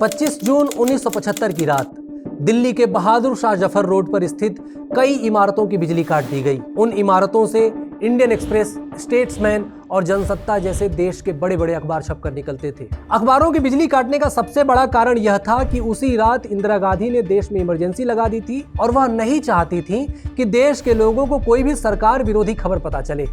25 जून 1975 की रात दिल्ली के बहादुर शाह जफर रोड पर स्थित कई इमारतों की बिजली काट दी गई। उन इमारतों से इंडियन एक्सप्रेस, स्टेट्समैन और जनसत्ता जैसे देश के बड़े बड़े अखबार छपकर निकलते थे। अखबारों की बिजली काटने का सबसे बड़ा कारण यह था कि उसी रात इंदिरा गांधी ने देश में इमरजेंसी लगा दी थी और वह नहीं चाहती थी कि देश के लोगों को कोई भी सरकार विरोधी खबर पता चले।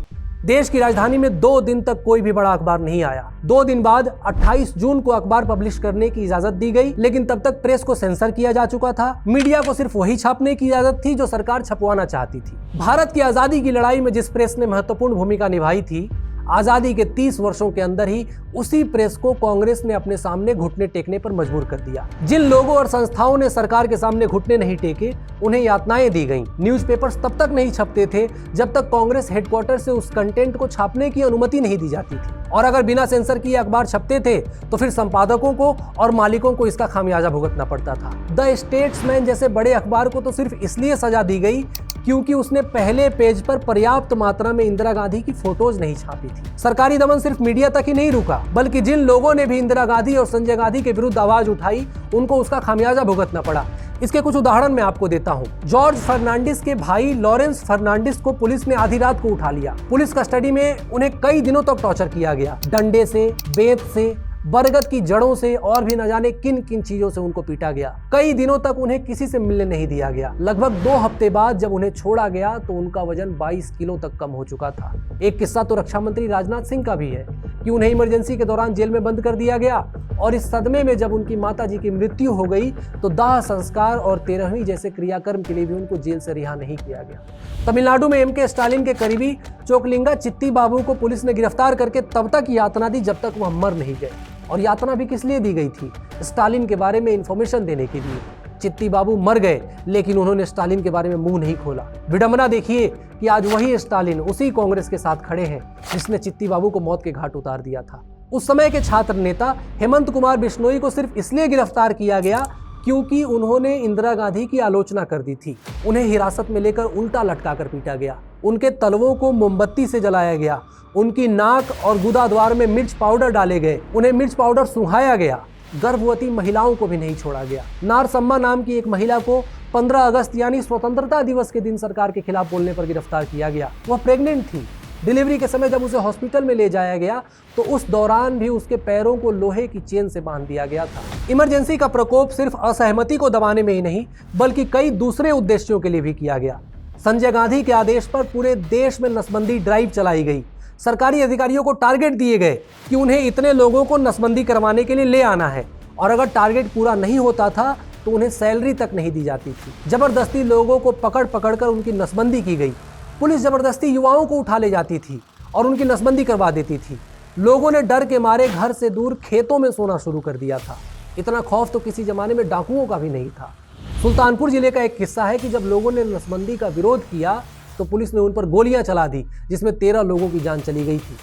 देश की राजधानी में 2 दिन तक कोई भी बड़ा अखबार नहीं आया। 2 दिन बाद 28 जून को अखबार पब्लिश करने की इजाजत दी गई, लेकिन तब तक प्रेस को सेंसर किया जा चुका था। मीडिया को सिर्फ वही छापने की इजाजत थी जो सरकार छपवाना चाहती थी। भारत की आजादी की लड़ाई में जिस प्रेस ने महत्वपूर्ण भूमिका निभाई थी, आजादी के 30 वर्षों के अंदर ही उसी प्रेस को कांग्रेस ने अपने सामने घुटने टेकने पर मजबूर कर दिया। जिन लोगों और संस्थाओं ने सरकार के सामने घुटने नहीं टेके, उन्हें यातनाएं दी गईं। न्यूज़पेपर्स तब तक नहीं छपते थे जब तक कांग्रेस हेडक्वार्टर से उस कंटेंट को छापने की अनुमति नहीं दी जाती थी, और अगर बिना सेंसर किए अखबार छपते थे तो फिर संपादकों को और मालिकों को इसका खामियाजा भुगतना पड़ता था। द स्टेट्समैन जैसे बड़े अखबार को तो सिर्फ इसलिए सजा दी गई क्योंकि उसने पहले पेज पर पर्याप्त मात्रा में इंदिरा गांधी की फोटोज नहीं छापी थी। सरकारी दमन सिर्फ मीडिया तक ही नहीं रुका, बल्कि जिन लोगों ने भी इंदिरा गांधी और संजय गांधी के विरुद्ध आवाज उठाई, उनको उसका खामियाजा भुगतना पड़ा। इसके कुछ उदाहरण मैं आपको देता हूं। जॉर्ज फर्नांडिस के भाई लॉरेंस फर्नांडिस को पुलिस ने आधी रात को उठा लिया। पुलिस कस्टडी में उन्हें कई दिनों तक टॉर्चर किया गया। डंडे से, बेंत से, बरगद की जड़ों से और भी न जाने किन किन चीजों से उनको पीटा गया। कई दिनों तक उन्हें किसी से मिलने नहीं दिया गया। लगभग 2 हफ्ते बाद जब उन्हें छोड़ा गया तो उनका वजन 22 किलो तक कम हो चुका था। एक किस्सा तो रक्षा मंत्री राजनाथ सिंह का भी है कि उन्हें इमरजेंसी के दौरान जेल में बंद कर दिया गया, और इस सदमे में जब उनकी माताजी की मृत्यु हो गई तो दाह संस्कार और 13वीं जैसे क्रियाकर्म के लिए भी उनको जेल से रिहा नहीं किया गया। तमिलनाडु में एम.के. स्टालिन के करीबी चोकलिंगा चित्ती बाबू को पुलिस ने गिरफ्तार करके तब तक यातना दी जब तक वह मर नहीं गए। और यातना भी किस लिए दी गई थी? स्टालिन के बारे में इंफॉर्मेशन देने के लिए। चित्ती बाबू मर गए, लेकिन उन्होंने स्टालिन के बारे में मुंह नहीं खोला। विडंबना देखिए कि आज वही स्टालिन उसी कांग्रेस के साथ खड़े हैं जिसने चित्ती बाबू को मौत के घाट उतार दिया था। उस समय के छात्र नेता हेमंत कुमार बिश्नोई को सिर्फ इसलिए गिरफ्तार किया गया क्योंकि उन्होंने इंदिरा गांधी की आलोचना कर दी थी। उन्हें हिरासत में लेकर उल्टा लटकाकर पीटा गया। उनके तलवों को मोमबत्ती से जलाया गया। उनकी नाक और गुदा द्वार में मिर्च पाउडर डाले गए। उन्हें मिर्च पाउडर सुंघाया गया। गर्भवती महिलाओं को भी नहीं छोड़ा गया। नारसम्मा नाम की एक महिला को 15 अगस्त यानी स्वतंत्रता दिवस के दिन सरकार के खिलाफ बोलने पर गिरफ्तार किया गया। वह प्रेग्नेंट थी। डिलीवरी के समय जब उसे हॉस्पिटल में ले जाया गया तो उस दौरान भी उसके पैरों को लोहे की चेन से बांध दिया गया था। इमरजेंसी का प्रकोप सिर्फ असहमति को दबाने में ही नहीं, बल्कि कई दूसरे उद्देश्यों के लिए भी किया गया। संजय गांधी के आदेश पर पूरे देश में नसबंदी ड्राइव चलाई गई। सरकारी अधिकारियों को टारगेट दिए गए कि उन्हें इतने लोगों को नसबंदी करवाने के लिए ले आना है, और अगर टारगेट पूरा नहीं होता था तो उन्हें सैलरी तक नहीं दी जाती थी। जबरदस्ती लोगों को पकड़ पकड़ कर उनकी नसबंदी की गई। पुलिस जबरदस्ती युवाओं को उठा ले जाती थी और उनकी नसबंदी करवा देती थी। लोगों ने डर के मारे घर से दूर खेतों में सोना शुरू कर दिया था। इतना खौफ तो किसी जमाने में डाकुओं का भी नहीं था। सुल्तानपुर जिले का एक किस्सा है कि जब लोगों ने नसबंदी का विरोध किया तो पुलिस ने उन पर गोलियां चला दी, जिसमें 13 लोगों की जान चली गई थी।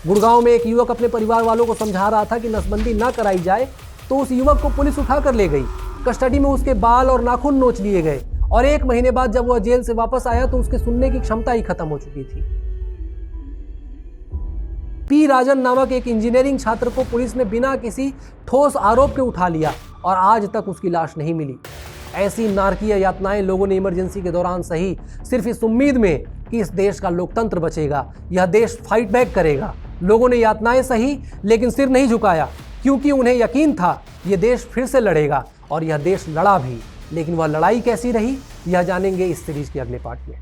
गुड़गांव में एक युवक अपने परिवार वालों को समझा रहा था कि नसबंदी ना कराई जाए, तो उस युवक को पुलिस उठा कर ले गई। कस्टडी में उसके बाल और नाखून नोच लिए गए, और 1 महीने बाद जब वह जेल से वापस आया तो उसके सुनने की क्षमता ही खत्म हो चुकी थी। पी राजन नामक एक इंजीनियरिंग छात्र को पुलिस ने बिना किसी ठोस आरोप के उठा लिया, और आज तक उसकी लाश नहीं मिली। ऐसी नारकीय यातनाएं लोगों ने इमरजेंसी के दौरान सही, सिर्फ इस उम्मीद में कि इस देश का लोकतंत्र बचेगा, यह देश फाइट बैक करेगा। लोगों ने यातनाएं सही, लेकिन सिर नहीं झुकाया, क्योंकि उन्हें यकीन था यह देश फिर से लड़ेगा, और यह देश लड़ा भी। लेकिन वह लड़ाई कैसी रही, यह जानेंगे इस सीरीज के अगले पार्ट में।